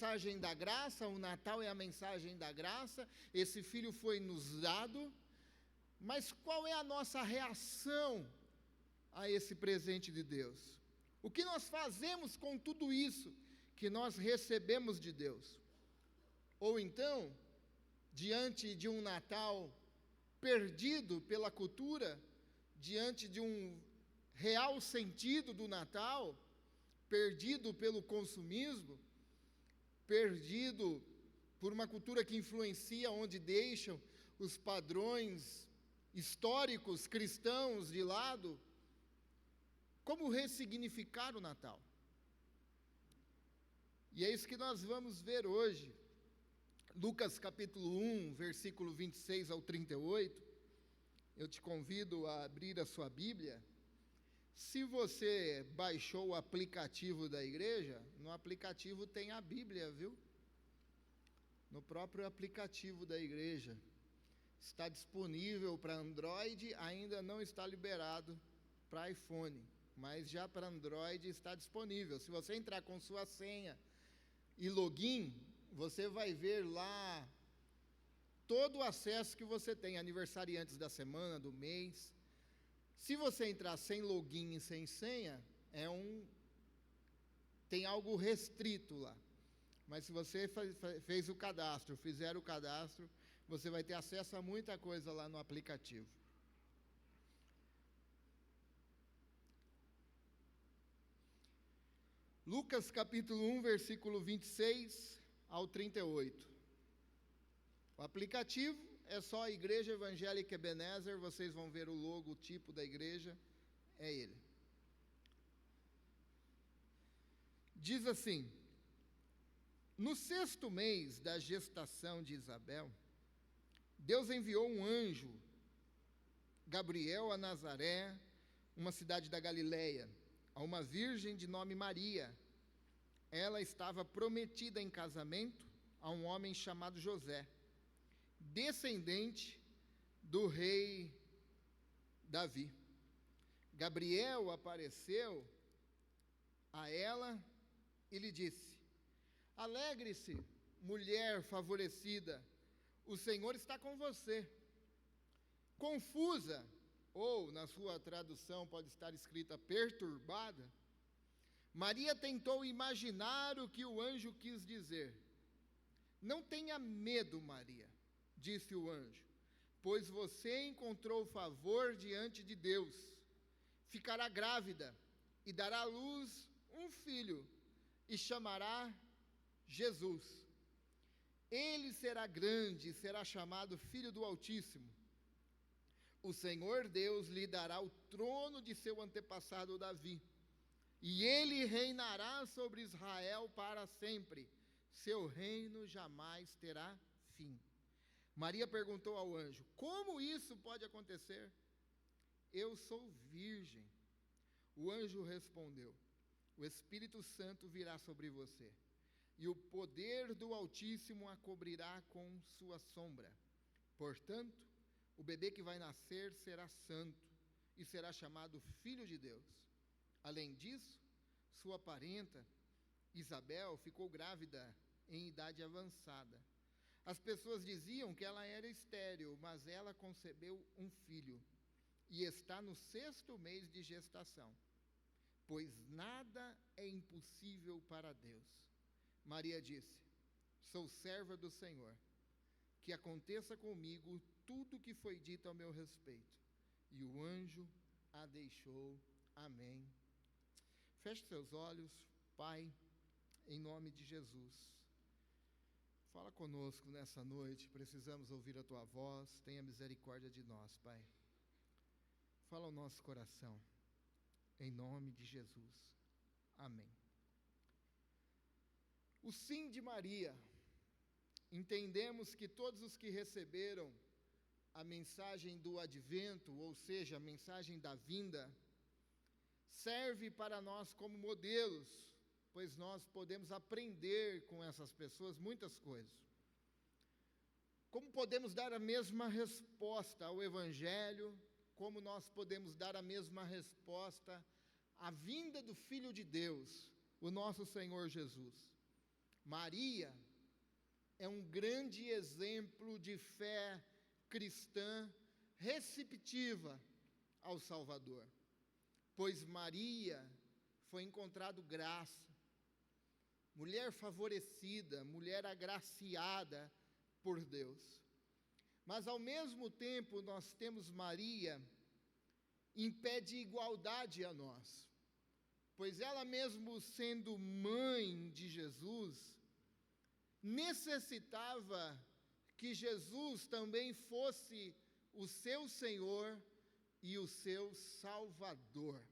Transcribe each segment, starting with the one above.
mensagem da graça, o Natal é a mensagem da graça, esse filho foi nos dado, mas qual é a nossa reação a esse presente de Deus? O que nós fazemos com tudo isso que nós recebemos de Deus? Ou então, diante de um Natal perdido pela cultura, diante de um real sentido do Natal, perdido pelo consumismo, perdido por uma cultura que influencia onde deixam os padrões históricos cristãos de lado, como ressignificar o Natal? E é isso que nós vamos ver hoje. Lucas capítulo 1, versículo 26 ao 38, eu te convido a abrir a sua Bíblia. Se você baixou o aplicativo da igreja, no aplicativo tem a Bíblia, viu? No próprio aplicativo da igreja. Está disponível para Android, ainda não está liberado para iPhone, mas já para Android está disponível. Se você entrar com sua senha e login, você vai ver lá todo o acesso que você tem, aniversariantes da semana, do mês. Se você entrar sem login e sem senha, tem algo restrito lá. Mas se você fez o cadastro, fizer o cadastro, você vai ter acesso a muita coisa lá no aplicativo. Lucas capítulo 1, versículo 26 ao 38. O aplicativo é só a Igreja Evangélica Ebenezer, vocês vão ver o logotipo da igreja, é ele. Diz assim: no 6º mês da gestação de Isabel, Deus enviou um anjo, Gabriel, a Nazaré, uma cidade da Galileia, a uma virgem de nome Maria. Ela estava prometida em casamento a um homem chamado José, descendente do rei Davi. Gabriel apareceu a ela e lhe disse: alegre-se, mulher favorecida, o Senhor está com você. Confusa, ou na sua tradução pode estar escrita perturbada, Maria tentou imaginar o que o anjo quis dizer. Não tenha medo, Maria, disse o anjo, pois você encontrou favor diante de Deus. Ficará grávida e dará à luz um filho e chamará Jesus. Ele será grande e será chamado Filho do Altíssimo. O Senhor Deus lhe dará o trono de seu antepassado Davi, e ele reinará sobre Israel para sempre. Seu reino jamais terá fim. Maria perguntou ao anjo: como isso pode acontecer? Eu sou virgem. O anjo respondeu: o Espírito Santo virá sobre você, e o poder do Altíssimo a cobrirá com sua sombra. Portanto, o bebê que vai nascer será santo e será chamado Filho de Deus. Além disso, sua parenta, Isabel, ficou grávida em idade avançada. As pessoas diziam que ela era estéril, mas ela concebeu um filho e está no 6º mês de gestação, pois nada é impossível para Deus. Maria disse: sou serva do Senhor, que aconteça comigo tudo o que foi dito ao meu respeito. E o anjo a deixou. Amém. Feche seus olhos. Pai, em nome de Jesus, fala conosco nessa noite, precisamos ouvir a Tua voz, tenha misericórdia de nós, Pai. Fala ao nosso coração, em nome de Jesus. Amém. O sim de Maria. Entendemos que todos os que receberam a mensagem do advento, ou seja, a mensagem da vinda, serve para nós como modelos, pois nós podemos aprender com essas pessoas muitas coisas. Como podemos dar a mesma resposta ao Evangelho, como nós podemos dar a mesma resposta à vinda do Filho de Deus, o nosso Senhor Jesus. Maria é um grande exemplo de fé cristã receptiva ao Salvador, pois Maria foi encontrado graça, mulher favorecida, mulher agraciada por Deus. Mas ao mesmo tempo nós temos Maria em pé de igualdade a nós, pois ela mesmo sendo mãe de Jesus, necessitava que Jesus também fosse o seu Senhor e o seu Salvador.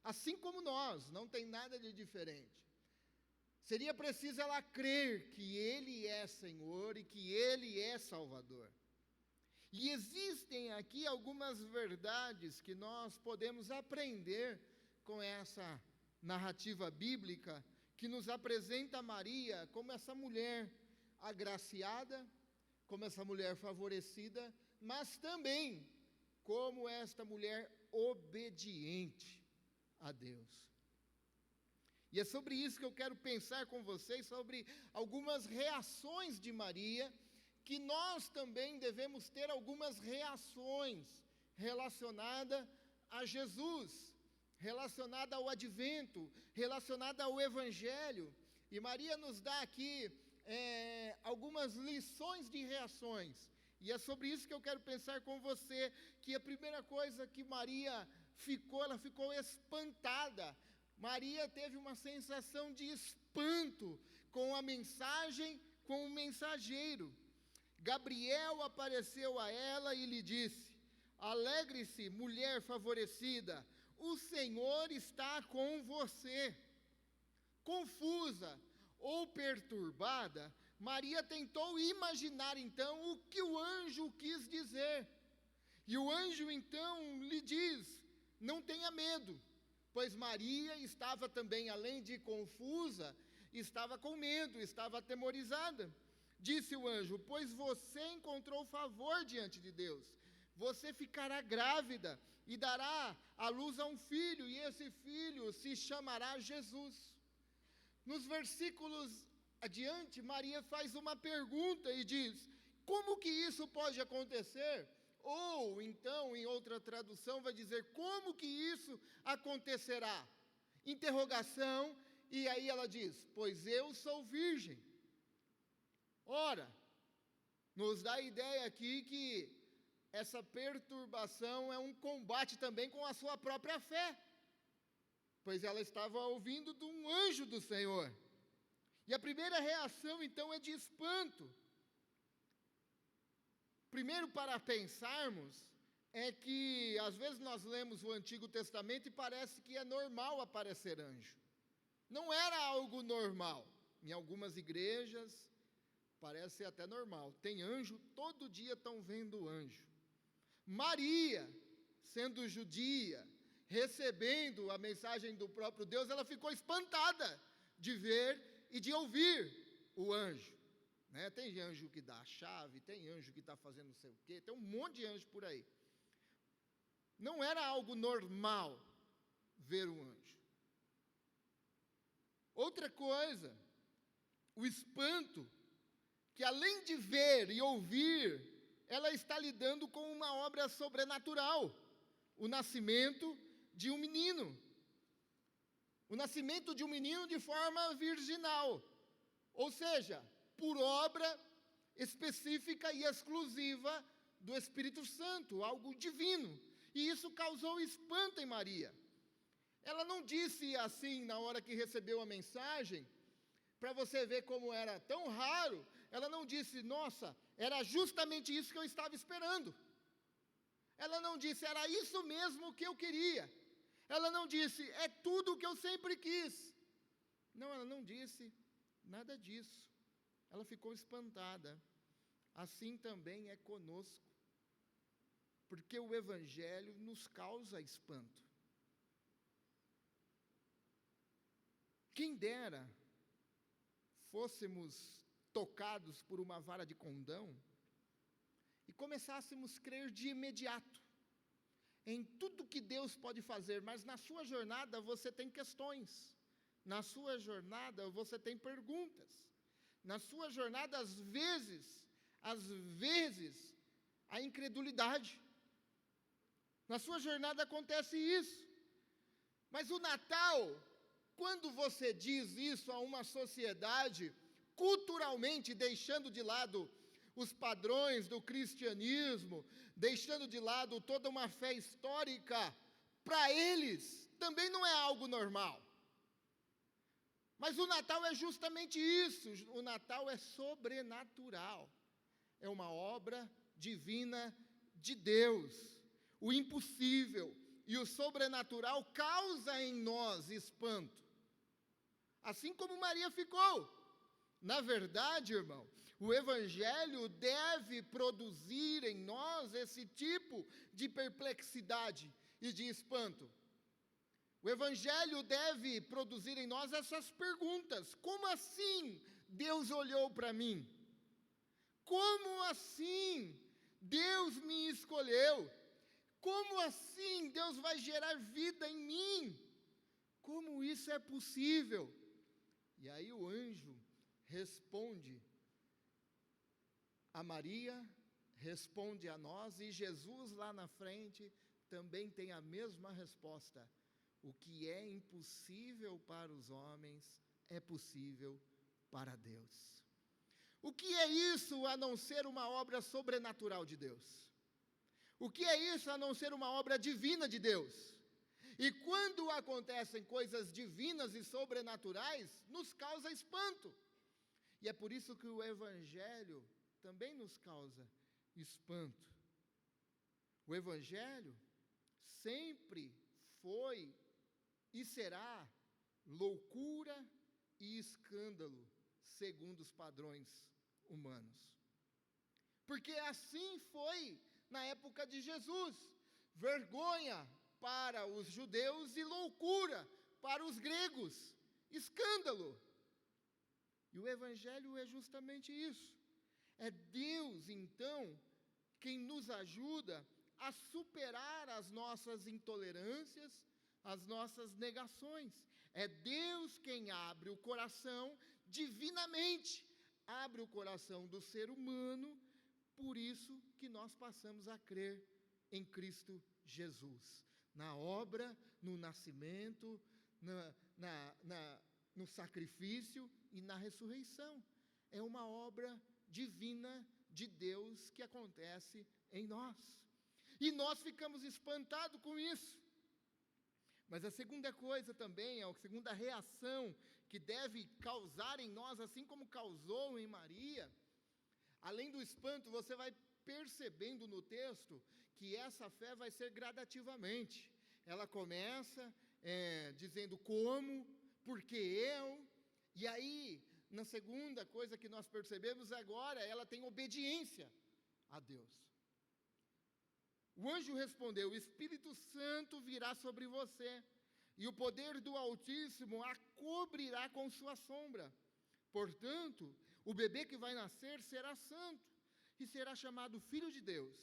Assim como nós, não tem nada de diferente. Seria preciso ela crer que Ele é Senhor e que Ele é Salvador. E existem aqui algumas verdades que nós podemos aprender com essa narrativa bíblica, que nos apresenta Maria como essa mulher agraciada, como essa mulher favorecida, mas também como esta mulher obediente a Deus. E é sobre isso que eu quero pensar com vocês, sobre algumas reações de Maria, que nós também devemos ter algumas reações relacionadas a Jesus, relacionada ao advento, relacionada ao evangelho. E Maria nos dá aqui algumas lições de reações. E é sobre isso que eu quero pensar com você, que a primeira coisa que Maria ela ficou espantada. Maria teve uma sensação de espanto com a mensagem, com o mensageiro. Gabriel apareceu a ela e lhe disse: alegre-se, mulher favorecida, o Senhor está com você. Confusa ou perturbada, Maria tentou imaginar então o que o anjo quis dizer. E o anjo então lhe diz: não tenha medo, pois Maria estava também, além de confusa, estava com medo, estava atemorizada. Disse o anjo: pois você encontrou favor diante de Deus. Você ficará grávida e dará à luz a um filho, e esse filho se chamará Jesus. Nos versículos adiante, Maria faz uma pergunta e diz: como que isso pode acontecer? Ou então, em outra tradução, vai dizer: como que isso acontecerá? Interrogação, e aí ela diz: pois eu sou virgem. Ora, nos dá a ideia aqui que essa perturbação é um combate também com a sua própria fé, pois ela estava ouvindo de um anjo do Senhor. E a primeira reação então é de espanto. Primeiro, para pensarmos, é que às vezes nós lemos o Antigo Testamento e parece que é normal aparecer anjo. Não era algo normal. Em algumas igrejas parece ser até normal. Tem anjo, todo dia estão vendo anjo. Maria, sendo judia, recebendo a mensagem do próprio Deus, ela ficou espantada de ver e de ouvir o anjo. Tem anjo que dá a chave, tem anjo que está fazendo não sei o quê, tem um monte de anjo por aí. Não era algo normal ver um anjo. Outra coisa, o espanto, que além de ver e ouvir, ela está lidando com uma obra sobrenatural, o nascimento de um menino. O nascimento de um menino de forma virginal, ou seja, por obra específica e exclusiva do Espírito Santo, algo divino. E isso causou espanto em Maria. Ela não disse assim na hora que recebeu a mensagem, para você ver como era tão raro, ela não disse: nossa, era justamente isso que eu estava esperando. Ela não disse: era isso mesmo que eu queria. Ela não disse: é tudo o que eu sempre quis. Não, ela não disse nada disso. Ela ficou espantada. Assim também é conosco, porque o Evangelho nos causa espanto. Quem dera fôssemos tocados por uma vara de condão e começássemos a crer de imediato em tudo que Deus pode fazer, mas na sua jornada você tem questões, Na sua jornada, você tem perguntas. Na sua jornada, às vezes, a incredulidade. Na sua jornada acontece isso. Mas o Natal, quando você diz isso a uma sociedade, culturalmente deixando de lado os padrões do cristianismo, deixando de lado toda uma fé histórica, para eles também não é algo normal. Mas o Natal é justamente isso, o Natal é sobrenatural, é uma obra divina de Deus. O impossível e o sobrenatural causa em nós espanto, assim como Maria ficou. Na verdade, irmão, o Evangelho deve produzir em nós esse tipo de perplexidade e de espanto. O Evangelho deve produzir em nós essas perguntas: como assim Deus olhou para mim? Como assim Deus me escolheu? Como assim Deus vai gerar vida em mim? Como isso é possível? E aí o anjo responde a Maria, responde a nós, e Jesus lá na frente também tem a mesma resposta. O que é impossível para os homens é possível para Deus. O que é isso a não ser uma obra sobrenatural de Deus? O que é isso a não ser uma obra divina de Deus? E quando acontecem coisas divinas e sobrenaturais, nos causa espanto. E é por isso que o Evangelho também nos causa espanto. O Evangelho sempre foi e será loucura e escândalo, segundo os padrões humanos. Porque assim foi na época de Jesus: vergonha para os judeus e loucura para os gregos, escândalo. E o Evangelho é justamente isso. É Deus, então, quem nos ajuda a superar as nossas intolerâncias, as nossas negações. É Deus quem abre o coração divinamente, abre o coração do ser humano, por isso que nós passamos a crer em Cristo Jesus, na obra, no nascimento, no sacrifício e na ressurreição. É uma obra divina de Deus que acontece em nós. E nós ficamos espantados com isso. Mas a segunda coisa também, a segunda reação que deve causar em nós, assim como causou em Maria, além do espanto, você vai percebendo no texto que essa fé vai ser gradativamente. Ela começa dizendo como, porque eu, e aí, na segunda coisa que nós percebemos agora, ela tem obediência a Deus. O anjo respondeu: o Espírito Santo virá sobre você, e o poder do Altíssimo a cobrirá com sua sombra. Portanto, o bebê que vai nascer será santo, e será chamado Filho de Deus.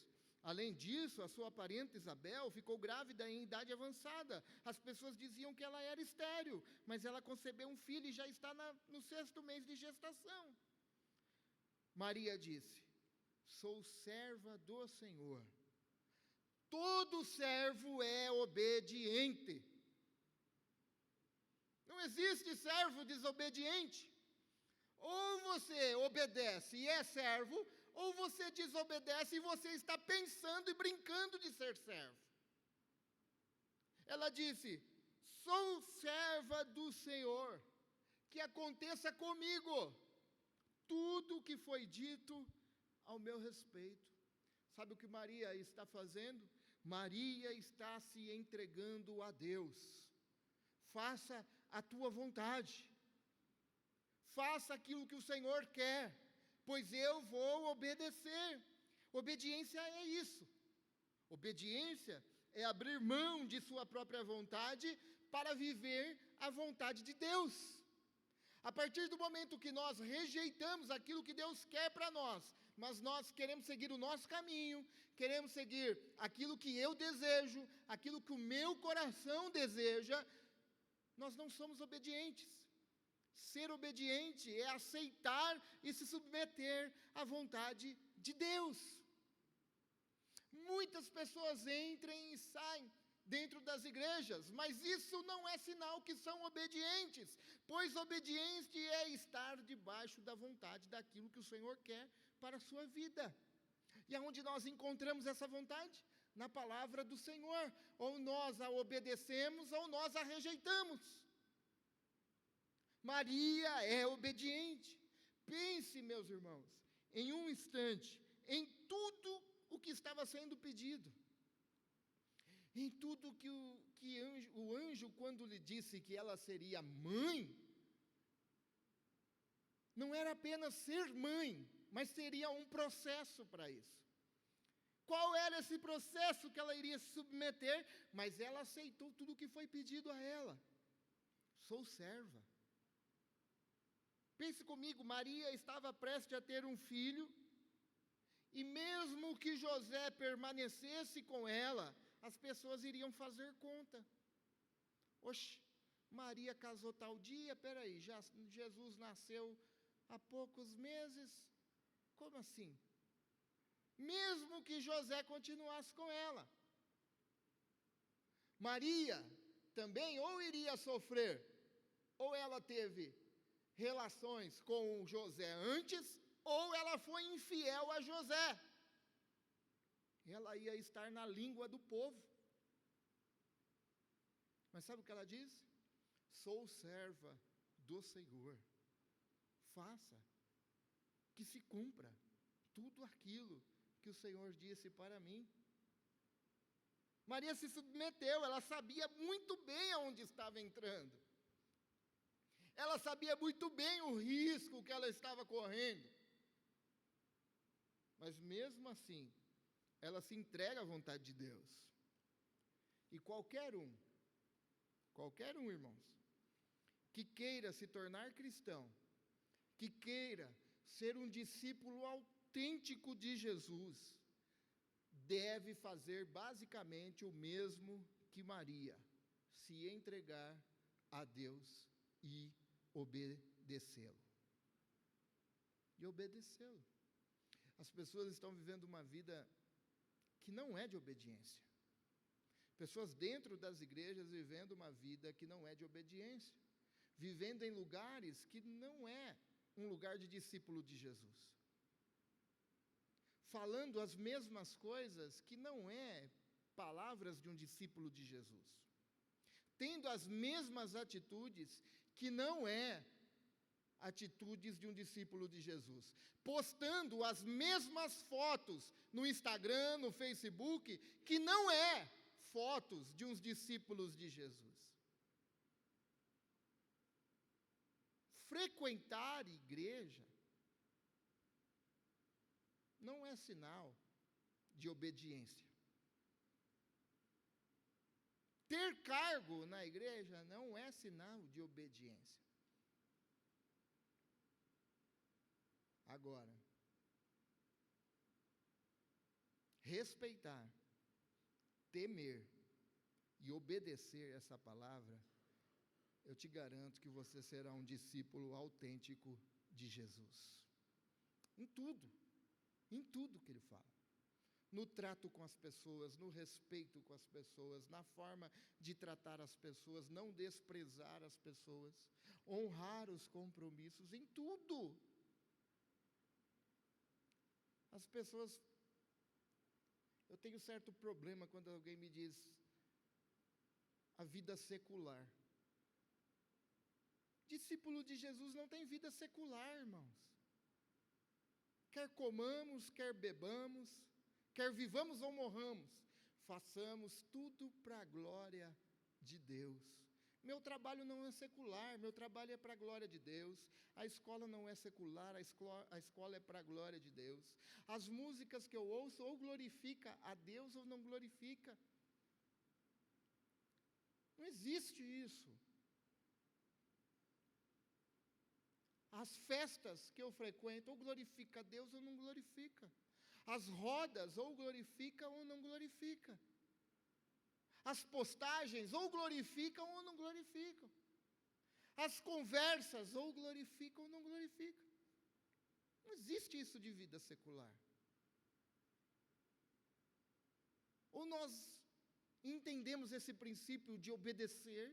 Além disso, a sua parente Isabel ficou grávida em idade avançada. As pessoas diziam que ela era estéril, mas ela concebeu um filho e já está no 6º mês de gestação. Maria disse: sou serva do Senhor. Todo servo é obediente. Não existe servo desobediente. Ou você obedece e é servo, ou você desobedece e você está pensando e brincando de ser servo. Ela disse: sou serva do Senhor, que aconteça comigo tudo o que foi dito ao meu respeito. Sabe o que Maria está fazendo? Maria está se entregando a Deus. Faça a tua vontade. Faça aquilo que o Senhor quer, pois eu vou obedecer. Obediência é isso. Obediência é abrir mão de sua própria vontade para viver a vontade de Deus. A partir do momento que nós rejeitamos aquilo que Deus quer para nós, mas nós queremos seguir o nosso caminho, queremos seguir aquilo que eu desejo, aquilo que o meu coração deseja, nós não somos obedientes. Ser obediente é aceitar e se submeter à vontade de Deus. Muitas pessoas entram e saem dentro das igrejas, mas isso não é sinal que são obedientes, pois obediente é estar debaixo da vontade daquilo que o Senhor quer para a sua vida. E aonde nós encontramos essa vontade? Na palavra do Senhor. Ou nós a obedecemos, ou nós a rejeitamos. Maria é obediente. Pense, meus irmãos, em um instante, em tudo o que estava sendo pedido. Em tudo que o anjo, quando lhe disse que ela seria mãe, não era apenas ser mãe, mas seria um processo para isso. Qual era esse processo que ela iria se submeter? Mas ela aceitou tudo o que foi pedido a ela. Sou serva. Pense comigo, Maria estava prestes a ter um filho, e mesmo que José permanecesse com ela, as pessoas iriam fazer conta. Oxe, Maria casou tal dia, peraí, já Jesus nasceu há poucos meses, como assim? Mesmo que José continuasse com ela, Maria também ou iria sofrer, ou ela teve relações com José antes, ou ela foi infiel a José. Ela ia estar na língua do povo. Mas sabe o que ela diz? Sou serva do Senhor. Faça que se cumpra tudo aquilo que o Senhor disse para mim. Maria se submeteu, ela sabia muito bem aonde estava entrando. Ela sabia muito bem o risco que ela estava correndo. Mas mesmo assim, ela se entrega à vontade de Deus. E qualquer um, irmãos, que queira se tornar cristão, que queira ser um discípulo autêntico de Jesus, deve fazer basicamente o mesmo que Maria, se entregar a Deus e obedecê-lo. As pessoas estão vivendo uma vida que não é de obediência. Pessoas dentro das igrejas vivendo uma vida que não é de obediência, vivendo em lugares que não é um lugar de discípulo de Jesus, falando as mesmas coisas que não é palavras de um discípulo de Jesus, tendo as mesmas atitudes que não é atitudes de um discípulo de Jesus, postando as mesmas fotos no Instagram, no Facebook, que não é fotos de uns discípulos de Jesus. Frequentar igreja não é sinal de obediência. Ter cargo na igreja não é sinal de obediência. Agora, respeitar, temer e obedecer essa palavra, eu te garanto que você será um discípulo autêntico de Jesus. Em tudo que ele fala. No trato com as pessoas, no respeito com as pessoas, na forma de tratar as pessoas, não desprezar as pessoas, honrar os compromissos, em tudo. As pessoas, eu tenho certo problema quando alguém me diz a vida secular. Discípulo de Jesus não tem vida secular, irmãos. Quer comamos, quer bebamos, quer vivamos ou morramos, façamos tudo para a glória de Deus. Meu trabalho não é secular, meu trabalho é para a glória de Deus. A escola não é secular, a escola é para a glória de Deus. As músicas que eu ouço ou glorifica a Deus ou não glorifica. Não existe isso. As festas que eu frequento ou glorifica a Deus ou não glorifica. As rodas ou glorifica ou não glorifica. As postagens ou glorificam ou não glorificam. As conversas ou glorificam ou não glorificam. Não existe isso de vida secular. Ou nós entendemos esse princípio de obedecer,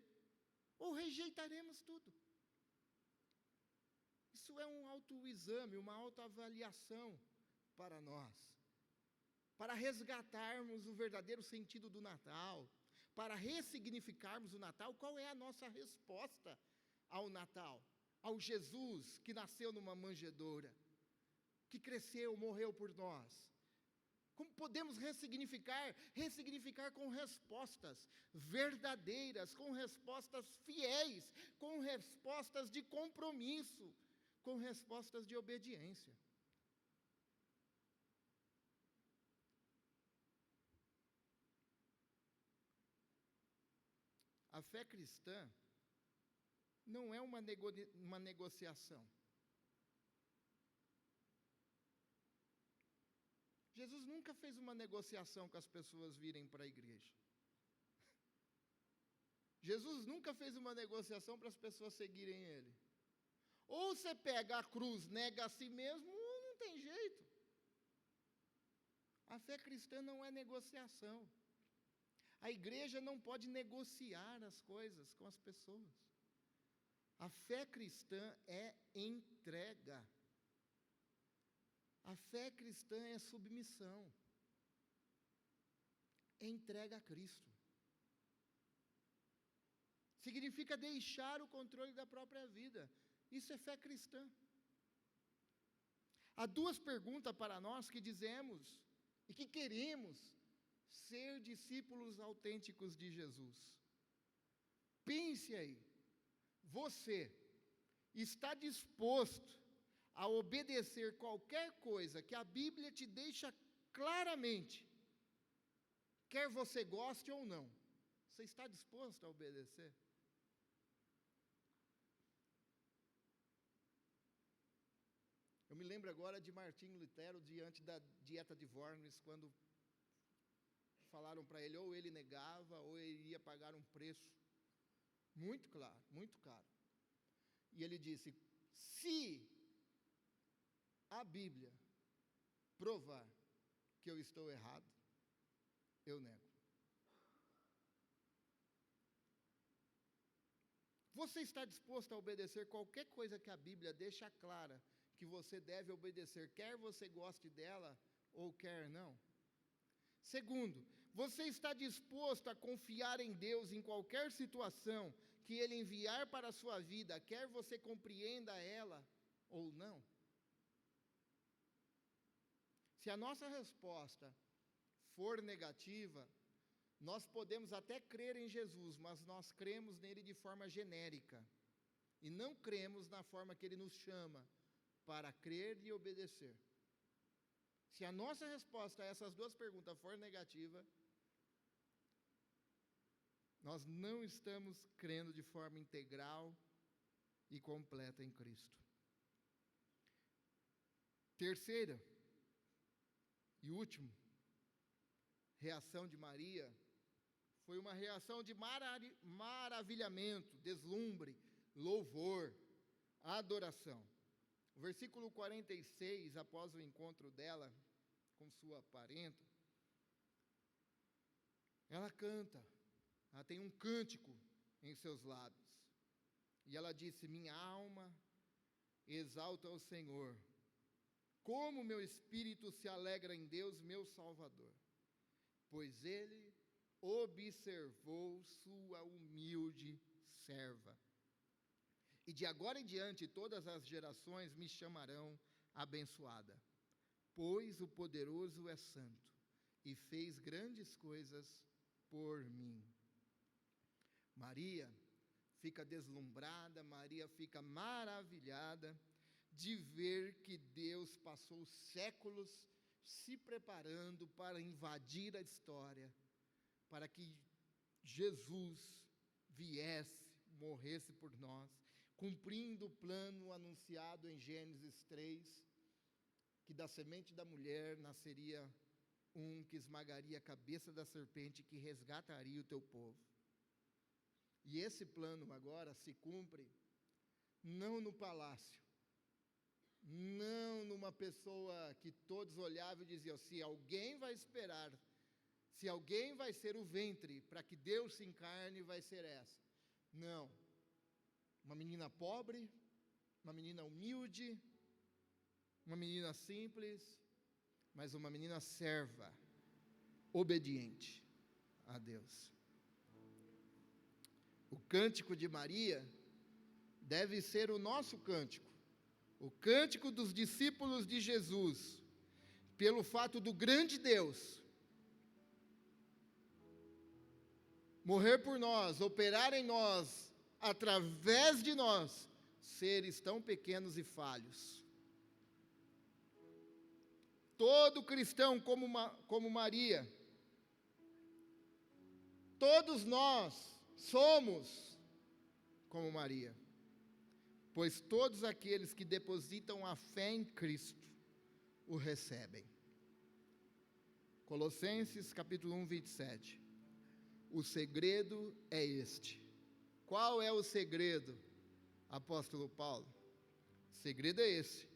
ou rejeitaremos tudo. Isso é um autoexame, uma autoavaliação para nós, para resgatarmos o verdadeiro sentido do Natal, para ressignificarmos o Natal. Qual é a nossa resposta ao Natal, ao Jesus que nasceu numa manjedoura, que cresceu, morreu por nós? Como podemos ressignificar? Ressignificar com respostas verdadeiras, com respostas fiéis, com respostas de compromisso, com respostas de obediência. A fé cristã não é uma negociação. Jesus nunca fez uma negociação com as pessoas virem para a igreja. Jesus nunca fez uma negociação para as pessoas seguirem Ele. Ou você pega a cruz, nega a si mesmo, ou não tem jeito. A fé cristã não é negociação. A igreja não pode negociar as coisas com as pessoas. A fé cristã é entrega. A fé cristã é submissão. É entrega a Cristo. Significa deixar o controle da própria vida. Isso é fé cristã. Há duas perguntas para nós que dizemos e que queremos ser discípulos autênticos de Jesus. Pense aí, você está disposto a obedecer qualquer coisa que a Bíblia te deixa claramente, quer você goste ou não? Você está disposto a obedecer? Eu me lembro agora de Martinho Lutero diante da dieta de Worms, quando falaram para ele, ou ele negava, ou ele ia pagar um preço muito claro, muito caro. E ele disse, se a Bíblia provar que eu estou errado, eu nego. Você está disposto a obedecer qualquer coisa que a Bíblia deixa clara que você deve obedecer, quer você goste dela ou quer não? Segundo, você está disposto a confiar em Deus em qualquer situação que Ele enviar para a sua vida, quer você compreenda ela ou não? Se a nossa resposta for negativa, nós podemos até crer em Jesus, mas nós cremos nele de forma genérica, e não cremos na forma que ele nos chama, para crer e obedecer. Se a nossa resposta a essas duas perguntas for negativa, nós não estamos crendo de forma integral e completa em Cristo. Terceira e último, reação de Maria, foi uma reação de maravilhamento, deslumbre, louvor, adoração. O versículo 46, após o encontro dela com sua parenta, ela canta, ela tem um cântico em seus lábios, e ela disse, minha alma exalta ao Senhor, como meu espírito se alegra em Deus, meu Salvador, pois Ele observou sua humilde serva. E de agora em diante todas as gerações me chamarão abençoada, pois o poderoso é santo e fez grandes coisas por mim. Maria fica deslumbrada, Maria fica maravilhada de ver que Deus passou séculos se preparando para invadir a história, para que Jesus viesse, morresse por nós, cumprindo o plano anunciado em Gênesis 3, que da semente da mulher nasceria um que esmagaria a cabeça da serpente, que resgataria o teu povo. E esse plano agora se cumpre não no palácio, não numa pessoa que todos olhavam e diziam: se alguém vai esperar, se alguém vai ser o ventre para que Deus se encarne, vai ser essa. Não. Uma menina pobre, uma menina humilde, uma menina simples, mas uma menina serva, obediente a Deus. O cântico de Maria deve ser o nosso cântico, o cântico dos discípulos de Jesus, pelo fato do grande Deus morrer por nós, operar em nós, através de nós, seres tão pequenos e falhos. Todo cristão como Maria, todos nós somos como Maria, pois todos aqueles que depositam a fé em Cristo o recebem. Colossenses capítulo 1, 27. O segredo é este. Qual é o segredo, apóstolo Paulo? O segredo é esse: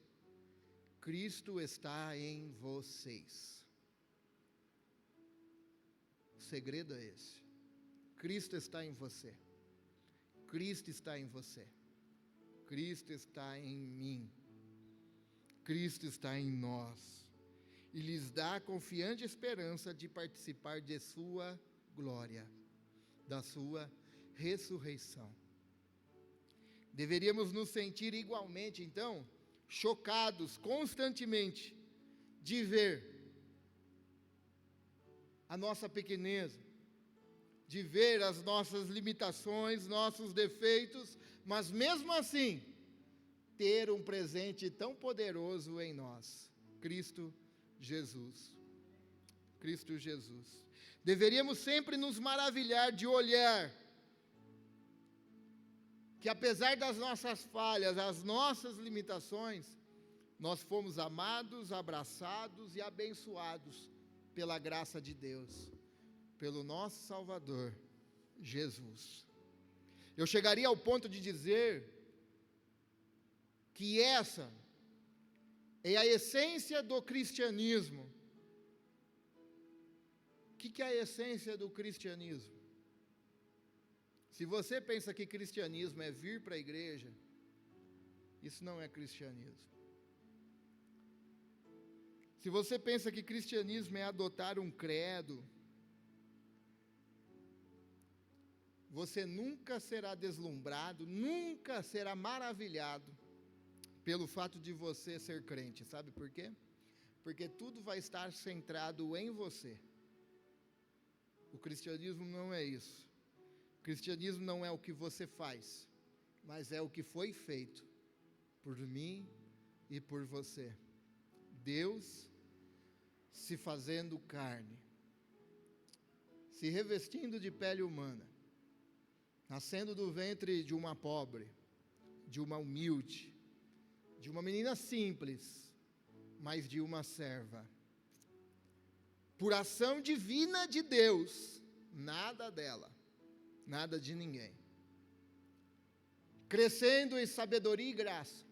Cristo está em vocês. O segredo é esse. Cristo está em você. Cristo está em você. Cristo está em mim. Cristo está em nós. E lhes dá a confiante esperança de participar de sua glória, da sua ressurreição. Deveríamos nos sentir igualmente, então, chocados constantemente de ver a nossa pequenez, de ver as nossas limitações, nossos defeitos, mas mesmo assim, ter um presente tão poderoso em nós, Cristo Jesus. Cristo Jesus. Deveríamos sempre nos maravilhar de olhar que, apesar das nossas falhas, as nossas limitações, nós fomos amados, abraçados e abençoados pela graça de Deus, pelo nosso Salvador, Jesus. Eu chegaria ao ponto de dizer que essa é a essência do cristianismo. O que é a essência do cristianismo? Se você pensa que cristianismo é vir para a igreja, isso não é cristianismo. Se você pensa que cristianismo é adotar um credo, você nunca será deslumbrado, nunca será maravilhado pelo fato de você ser crente. Sabe por quê? Porque tudo vai estar centrado em você. O cristianismo não é isso. O cristianismo não é o que você faz, mas é o que foi feito por mim e por você. Deus se fazendo carne, se revestindo de pele humana, nascendo do ventre de uma pobre, de uma humilde, de uma menina simples, mas de uma serva. Por ação divina de Deus, nada dela, nada de ninguém. Crescendo em sabedoria e graça,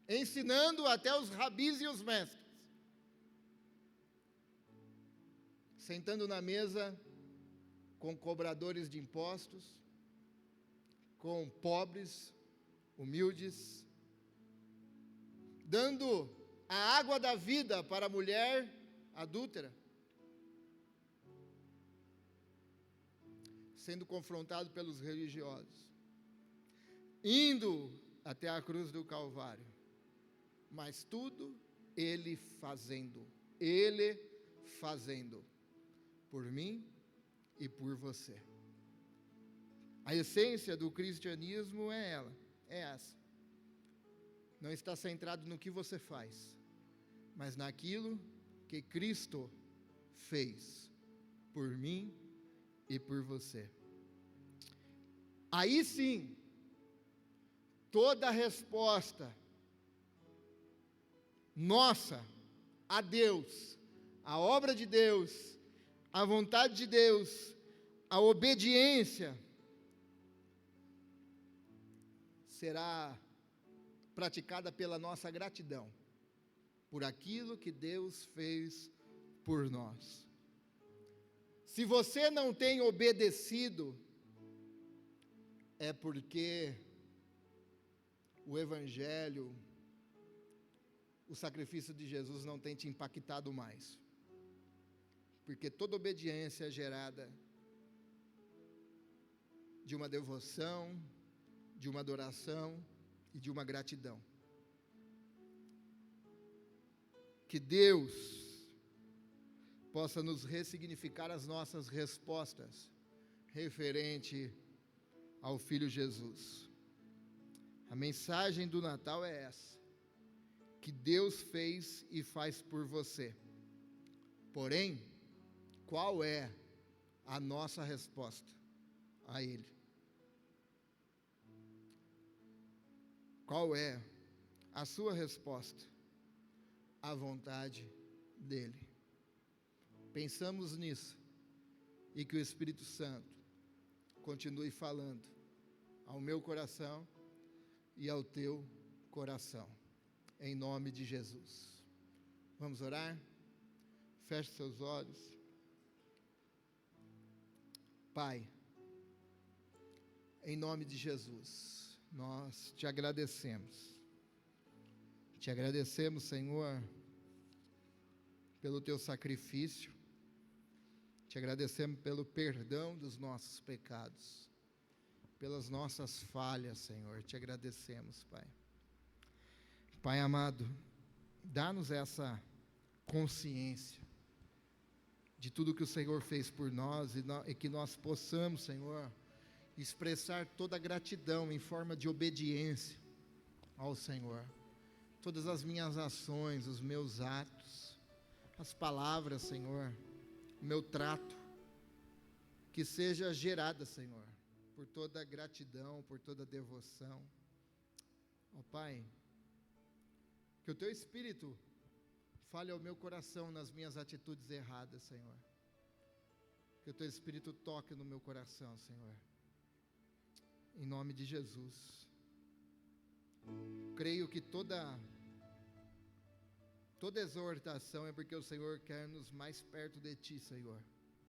ensinando até os rabis e os mestres, sentando na mesa com cobradores de impostos, com pobres, humildes, dando a água da vida para a mulher adúltera, sendo confrontado pelos religiosos, indo até a cruz do Calvário, mas tudo Ele fazendo, por mim e por você. A essência do cristianismo é essa. Não está centrado no que você faz, mas naquilo que Cristo fez por mim e por você. Aí sim, toda a resposta nossa a Deus, a obra de Deus, a vontade de Deus, a obediência, será praticada pela nossa gratidão por aquilo que Deus fez por nós. Se você não tem obedecido, é porque o Evangelho, o sacrifício de Jesus não tem te impactado mais. Porque toda obediência é gerada de uma devoção, de uma adoração e de uma gratidão. Que Deus possa nos ressignificar as nossas respostas referente ao Filho Jesus. A mensagem do Natal é essa: que Deus fez e faz por você. Porém, qual é a nossa resposta a Ele? Qual é a sua resposta à vontade dEle? Pensamos nisso e que o Espírito Santo continue falando ao meu coração e ao teu coração, em nome de Jesus. Vamos orar? Feche seus olhos. Pai, em nome de Jesus, nós te agradecemos. Te agradecemos, Senhor, pelo teu sacrifício. Te agradecemos pelo perdão dos nossos pecados, pelas nossas falhas, Senhor. Te agradecemos, Pai. Pai amado, dá-nos essa consciência de tudo que o Senhor fez por nós e que nós possamos, Senhor, expressar toda a gratidão em forma de obediência ao Senhor. Todas as minhas ações, os meus atos, as palavras, Senhor, o meu trato, que seja gerada, Senhor, por toda a gratidão, por toda a devoção. Ó Pai, que o Teu Espírito fale ao meu coração nas minhas atitudes erradas, Senhor. Que o Teu Espírito toque no meu coração, Senhor. Em nome de Jesus. Creio que toda exortação é porque o Senhor quer nos mais perto de Ti, Senhor.